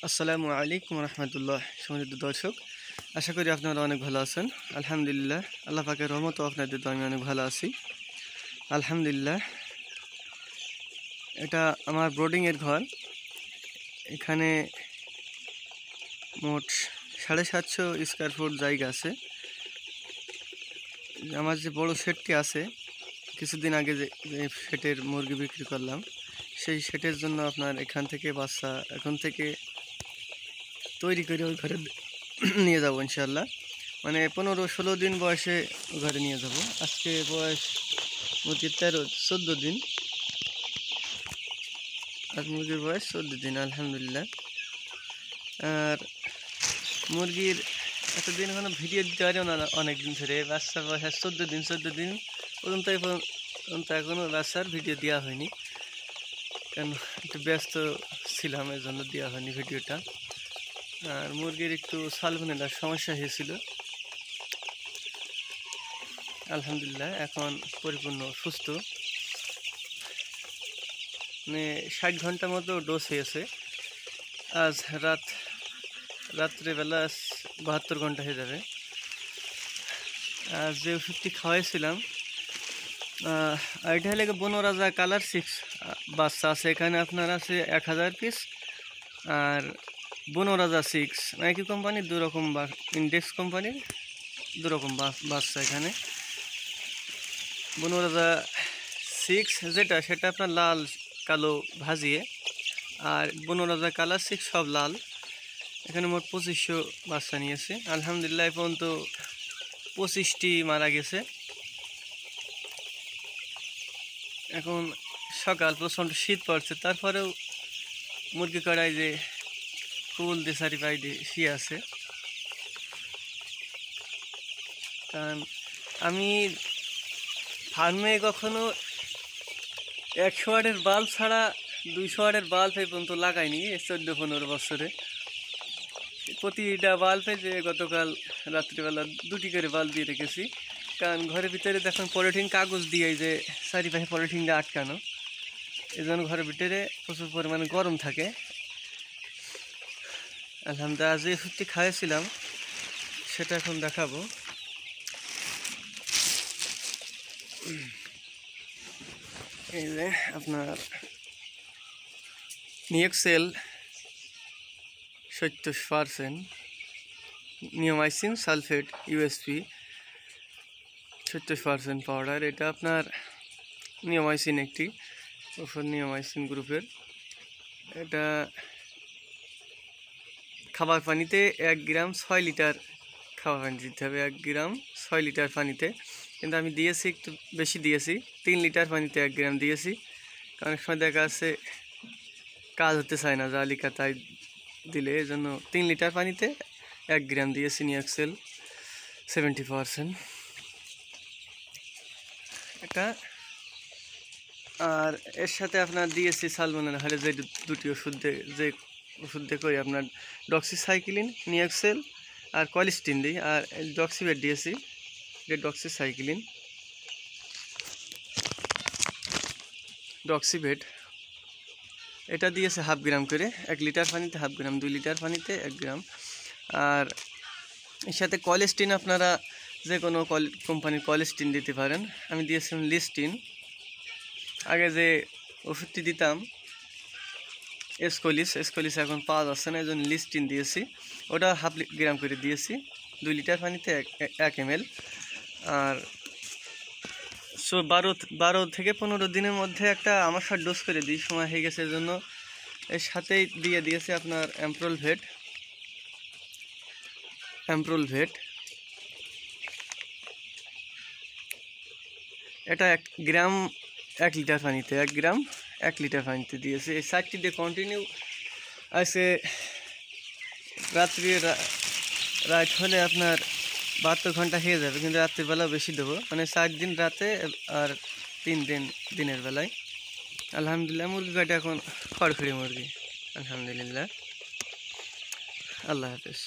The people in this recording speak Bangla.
আসসালামু আলাইকুম রহমতুল্লাহ। সম্মানিত দর্শক, আশা করি আপনারা অনেক ভালো আছেন। আলহামদুলিল্লাহ, আল্লাহ পাকের রহমত আপনাদের তো আমি অনেক ভালো আছি আলহামদুলিল্লাহ। এটা আমার ব্রোডিংয়ের ঘর। এখানে মোট 750 স্কোয়ার ফুট জায়গা আছে। আমার যে বড় শেডটি আছে, কিছুদিন আগে যে শেডের মুরগি বিক্রি করলাম, সেই শেডের জন্য আপনার এখান থেকে বাচ্চা এখন থেকে তৈরি করে ওই ঘরে নিয়ে যাবো ইনশাল্লাহ। মানে 15-16 দিন বয়সে ঘরে নিয়ে যাব। আজকে বয়স মুরগির 13-14 দিন। আর মুরগির বয়স 14 দিন আলহামদুলিল্লাহ। আর মুরগির এতদিন কোনো ভিডিও দিতে পারিও না, অনেক দিন ধরে। বাচ্চার বয়স 14 দিন পর্যন্ত এখনও বাচ্চার ভিডিও দেওয়া হয়নি, কেন একটু ব্যস্ত ছিলাম, এর জন্য দেওয়া হয়নি ভিডিওটা। আর মুরগির একটু সালমোনেলার সমস্যা হয়েছিল, আলহামদুলিল্লাহ এখন পরিপূর্ণ সুস্থ। মানে 60 ঘন্টা মতো ডোজ হয়েছে। আজ রাত্রেবেলা 72 ঘন্টা হয়ে যাবে। আর যে ওষুধটি খাওয়াইছিলাম, এটা হলে বনরাজা কালার 6 বাচ্চা আছে। এখানে আপনার আছে 1000 পিস। আর বনরাজা 6 একই কোম্পানির দুরকম, ইন্ডেক্স কোম্পানির দুরকম বাচ্চা এখানে। বনরাজা 6 যেটা, সেটা আপনার লাল কালো ভাজিয়ে, আর বনরাজা কালার 6 সব লাল। এখানে মোট 2500 বাচ্চা নিয়েছে আলহামদুলিল্লাহ। এই পর্যন্ত 25টি মারা গেছে। এখন সকাল, প্রচণ্ড শীত পড়ছে, তারপরেও মুরগি কড়াই যে ফুল দিয়ে সারিফাই দিয়ে শুয়ে আছে। কারণ আমি ফার্মে কখনো 100 ওয়াটের বাল্ব ছাড়া 200 ওয়াটের বাল্ব এই পর্যন্ত লাগাইনি 14-15 বছরে। প্রতিটা বাল্বে যে গতকাল রাত্রিবেলা 2টি করে বাল্ব দিয়ে রেখেছি, কারণ ঘরের ভিতরে দেখুন পলিথিন কাগজ দিয়ে যে চারিপাশে পলিথিন দিয়ে আটকানো, এই জন্য ঘরের ভিতরে প্রচুর পরিমাণে গরম থাকে। আলহামদুলিল্লাহ, যে ওষুধটি খাইয়েছিলাম সেটা এখন দেখাবো। এই যে আপনার নিওক্সেল 70%, নিওমাইসিন সালফেট ইউএসপি 70% পাউডার। এটা আপনার নিওমাইসিন একটি ওষুধ, নিওমাইসিন গ্রুপের। এটা খাবার পানিতে 1 গ্রাম 6 লিটার খাবার পানি দিতে হবে। 1 গ্রাম 6 লিটার পানিতে, কিন্তু আমি দিয়েছি একটু বেশি দিয়েছি, 3 লিটার পানিতে 1 গ্রাম দিয়েছি। কারণ অনেক সময় দেখা যাচ্ছে কাজ হতে চায় না জালিকা, তাই দিলে এই জন্য 3 লিটার পানিতে 1 গ্রাম দিয়েছি নিওক্সেল 70%। এটা আর এর সাথে আপনার দিয়েছি সালমোনেলা হারে যে দুটি ওষুধ দিয়ে করি আপনার ডক্সিসাইক্লিন, নিওক্সেল আর কলিস্টিন দিই। আর ডক্সিভেট দিয়েছি, এটা ডক্সিসাইক্লিন, ডক্সিভেট। এটা দিয়েছে 1/2 গ্রাম করে, 1 লিটার পানিতে 1/2 গ্রাম, 2 লিটার পানিতে 1 গ্রাম। আর এর সাথে কলিস্টিন আপনারা যে কোনো কোম্পানির কলিস্টিন দিতে পারেন। আমি দিয়েছিলাম লিস্টিন। আগে যে ওষুধটি দিতাম এসকোলিস এখন পাওয়া যাচ্ছে না, এই জন্য লিস্টিন দিয়েছি। ওটা 1/2 গ্রাম করে দিয়েছি, 2 লিটার পানিতে 1 ml। আর 12 থেকে 15 দিনের মধ্যে একটা আমার সাথে ডোজ করে দিই, সময় হয়ে গেছে, এজন্য এর সাথেই দিয়েছে আপনার অ্যাম্প্রোলভেট। এটা 1 গ্রাম 1 লিটার পানিতে, 1 গ্রাম 1 লিটার পানিতে দিয়েছে। এই 4টি দিয়ে কন্টিনিউ আছে। রাত হলে আপনার 72 ঘন্টা হয়ে যাবে, কিন্তু রাত্রিবেলা বেশি দেবো, মানে 4 দিন রাতে আর 3 দিন দিনের বেলায়। আলহামদুলিল্লাহ, মুরগি কাটা এখন খড়খড়ি মুরগি আলহামদুলিল্লাহ। আল্লাহ হাফেজ।